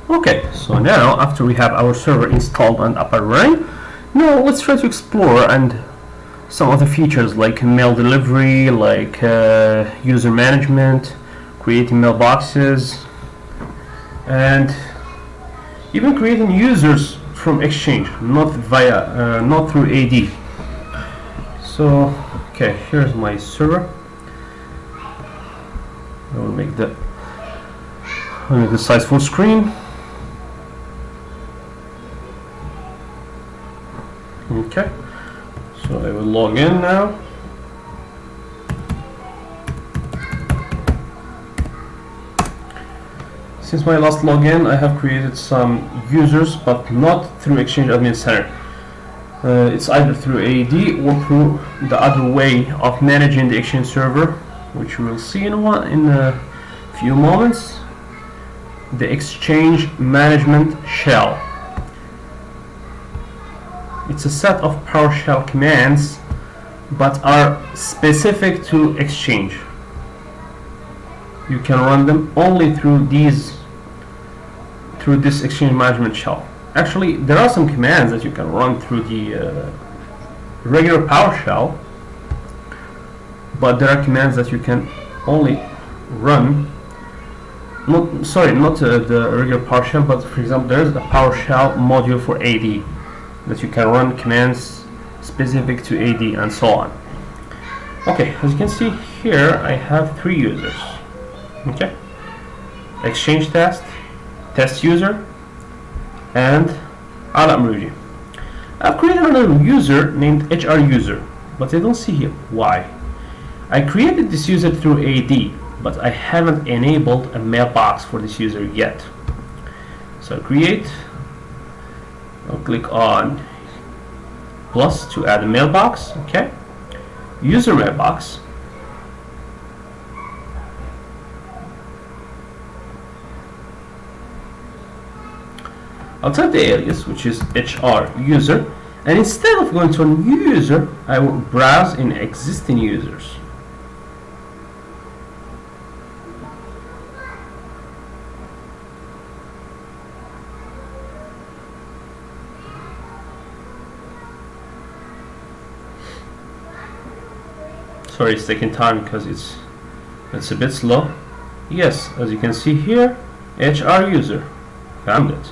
Okay, so now after we have our server installed and up and running, now let's try to explore and some of the features like mail delivery, like user management, creating mailboxes, and even creating users from Exchange, not through AD. So, okay, here's my server. I will make the size full screen. Okay, so I will log in now. Since my last login, I have created some users, but not through Exchange Admin Center. It's either through AD or through the other way of managing the Exchange server, which we will see in a few moments. The Exchange Management Shell. It's a set of PowerShell commands, but are specific to Exchange. You can run them only through this Exchange Management Shell. Actually, there are some commands that you can run through the regular PowerShell, but there are commands that you can only run. Not the regular PowerShell, but for example, there is a PowerShell module for AD that you can run commands specific to AD and so on. Okay, as you can see here, I have 3 users. Okay, Exchange test, test user, and Al-Amruji. I've created another user named HR user, but I don't see here why. I created this user through AD, but I haven't enabled a mailbox for this user yet. So create, I'll click on plus to add a mailbox. Okay, user mailbox. I'll type the alias, which is HR user, and instead of going to a new user, I will browse in existing users. Sorry, it's taking time because it's a bit slow. Yes, as you can see here, HR user, found it.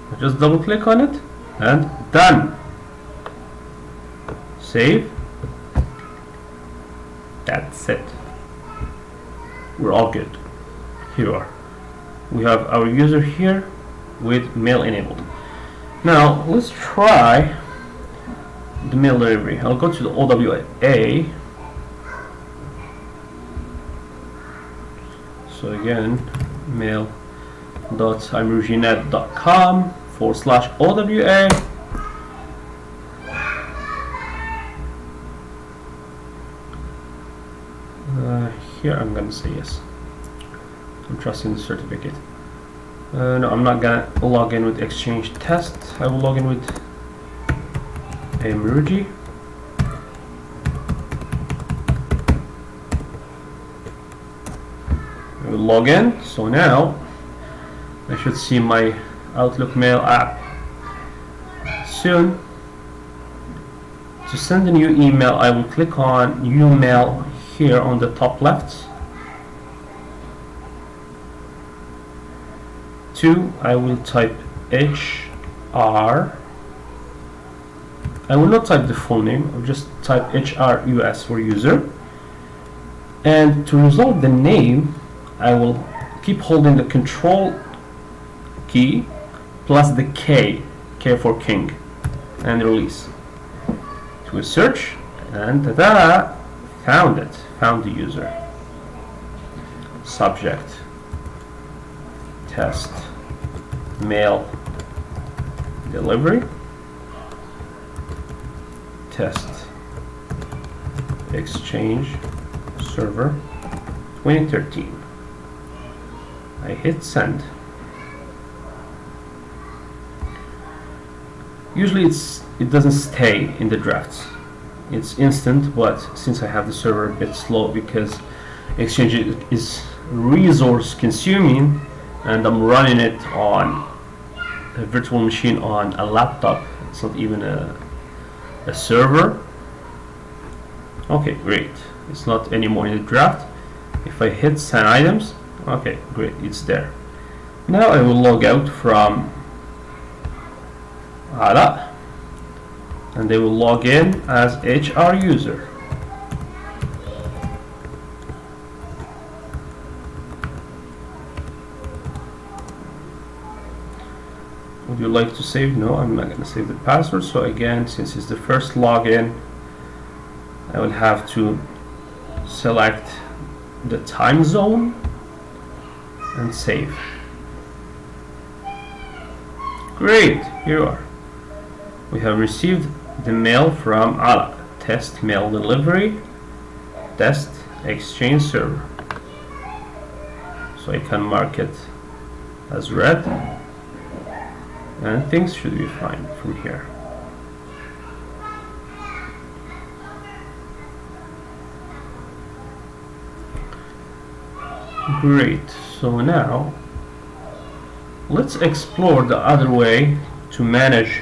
I just double click on it and done. Save. That's it. We're all good. Here we are. We have our user here with mail enabled. Now let's try the mail delivery. I'll go to the OWA. So again, mail.imrujinet.com/OWA. Here I'm gonna say yes. I'm trusting the certificate. No, I'm not gonna log in with Exchange test. I will log in with Imruji. I will log in. So now I should see my Outlook Mail app soon. To send a new email, I will click on New Mail here on the top left. 2, I will type HR. I will not type the full name, I'll just type HRUS for user. And to resolve the name, I will keep holding the control key plus the K for king, and release. To a search, and ta-da! Found it. Found the user. Subject. Test. Mail. Delivery. Test. Exchange. Server. 2013. I hit send. Usually it doesn't stay in the drafts. It's instant, but since I have the server a bit slow because Exchange is resource consuming, and I'm running it on a virtual machine on a laptop. It's not even a server. Okay, great. It's not anymore in the draft. If I hit send items, okay, great, it's there. Now I will log out from Ala, and they will log in as HR user. Would you like to save? No, I'm not going to save the password. So again, since it's the first login, I will have to select the time zone and save. Great, here you are. We have received the mail from Ala. Test mail delivery, test exchange server. So I can mark it as red, and things should be fine from here. Great, so now let's explore the other way to manage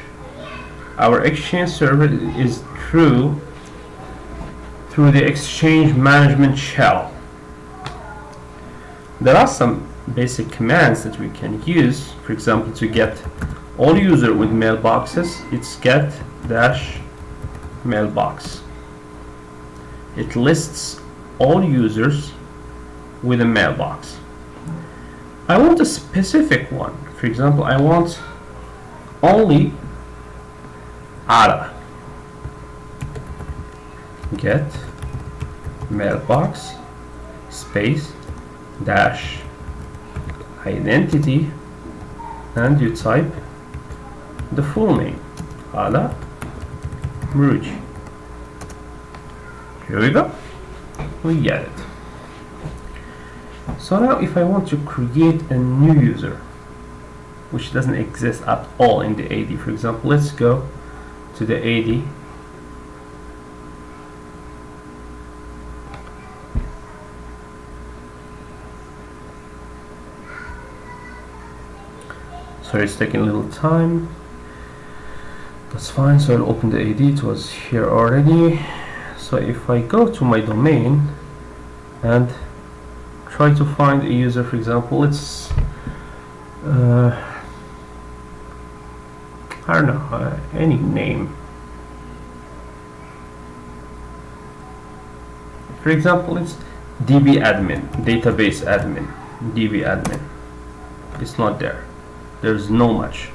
our exchange server. Is through the exchange management shell. There are some basic commands that we can use. For example, to get all user with mailboxes, it's get dash mailbox. It lists all users with a mailbox. I want a specific one. For example, I want only Ala. Get mailbox space dash identity, and you type the full name, Ala Muruji. Here we go. We get it. So now if I want to create a new user which doesn't exist at all in the AD, for example, let's go to the AD. Sorry, it's taking a little time. That's fine. So I'll open the AD. It was here already. So if I go to my domain and try to find a user, for example, let's I don't know, any name. For example, it's DB admin, database admin, DB admin. It's not there. There's no much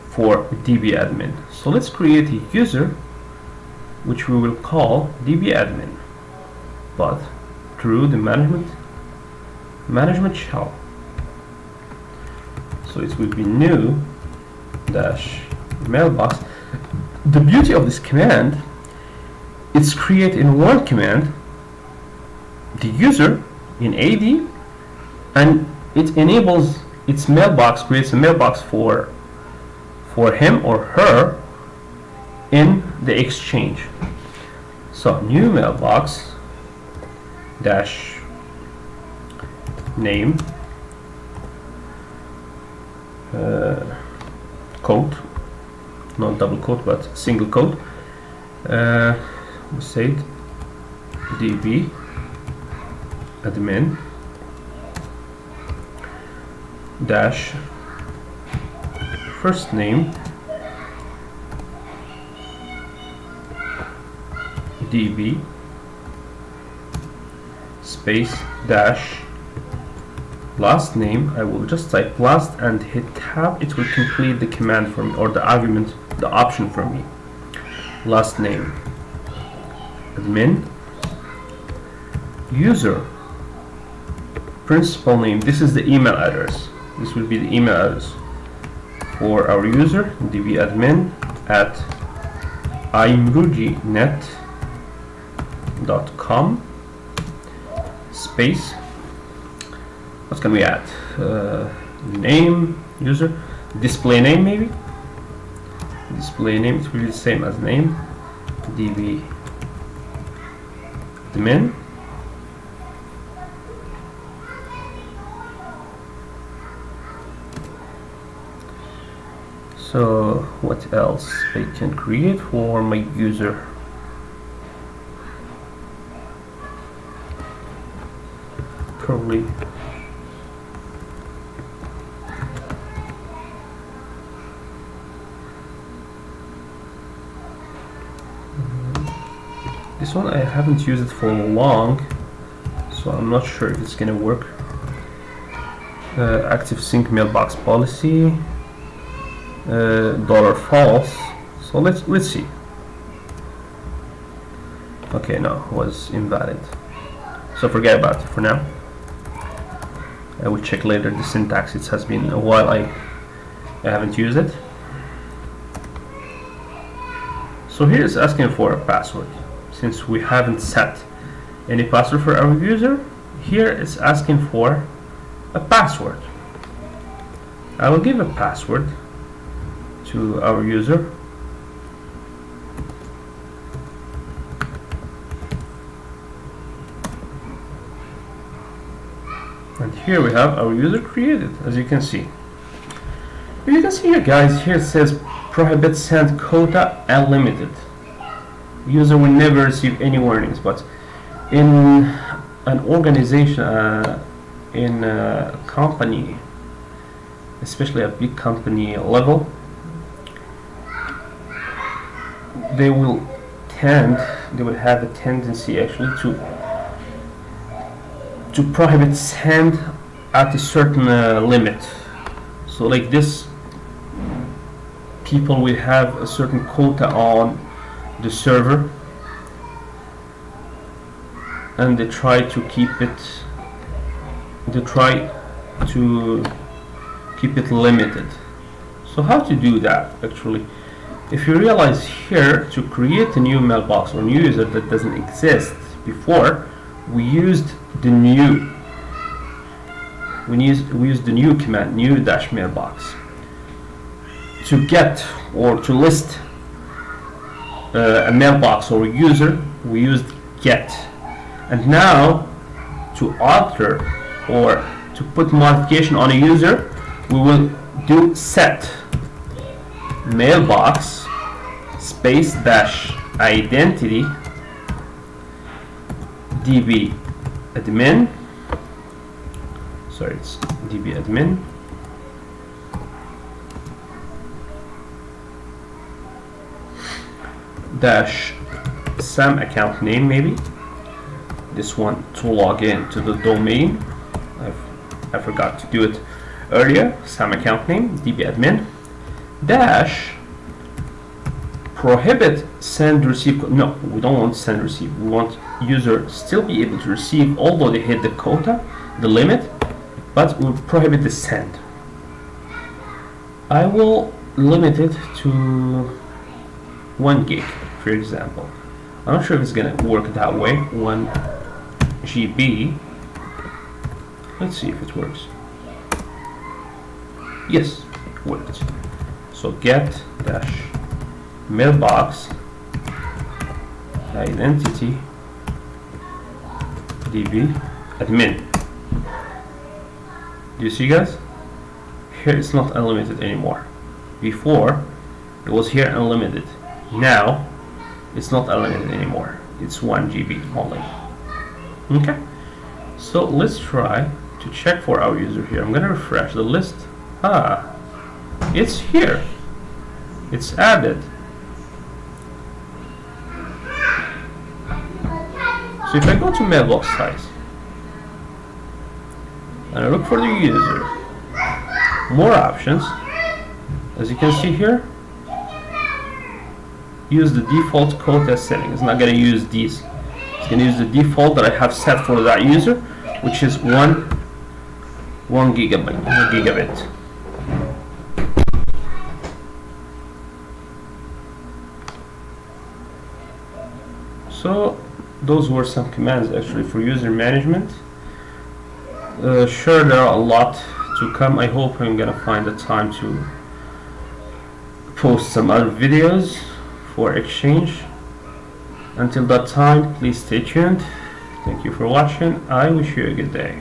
for DB admin. So let's create a user which we will call DB admin, but through the management shell. So it will be new dash mailbox. The beauty of this command, it's create in one command the user in AD, and it enables its mailbox, creates a mailbox for him or her in the exchange. So new mailbox dash name quote, not double quote but single quote, we said DB admin dash first name DB space dash last name. I will just type last and hit tab. It will complete the command for me, or the argument, the option for me. Last name admin user principal name. This is the email address. This will be the email address for our user, dbadmin at imrujinet.com space. What can we add? Name, user, display name maybe. Display name, it will be the same as name, db admin So what else I can create for my user? Probably this one I haven't used it for long, so I'm not sure if it's gonna work. Active sync mailbox policy, $false. So let's see. Okay, no, it was invalid. So forget about it for now. I will check later the syntax. It has been a while I haven't used it. So here it's asking for a password. Since we haven't set any password for our user, here it's asking for a password. I will give a password to our user. And here we have our user created, as you can see. You can see here, guys, here it says prohibit send quota unlimited. User will never receive any warnings, but in an organization, in a company, especially a big company level, they will have a tendency actually to prohibit send at a certain limit. So like this, people will have a certain quota on the server, and they try to keep it limited. So how to do that? Actually, if you realize here, to create a new mailbox or new user that doesn't exist before, we used the new command, new dash mailbox, to get or to list a mailbox or a user. We used get, and now to alter or to put modification on a user, we will do set mailbox space dash identity db admin. Sorry, it's db admin dash SAM account name, maybe this one, to log in to the domain. I forgot to do it earlier. SAM account name db admin dash prohibit send receive. No, we don't want send receive. We want user still be able to receive, although they hit the quota, the limit, but we'll prohibit the send. I will limit it to 1 gig, for example. I'm not sure if it's gonna work that way. 1 GB. Let's see if it works. Yes, it worked. So get dash mailbox identity db admin. Do you see, guys? Here it's not unlimited anymore. Before it was here unlimited. Now it's not unlimited anymore. It's 1 GB only. Okay, so let's try to check for our user here. I'm gonna refresh the list. It's here. It's added. So if I go to mailbox size and I look for the user, more options, as you can see here, use the default quota setting. It's not going to use these. It's going to use the default that I have set for that user, which is 1 gigabit. So those were some commands actually for user management. Sure, there are a lot to come. I hope I'm gonna find the time to post some other videos for exchange. Until that time, please stay tuned. Thank you for watching. I wish you a good day.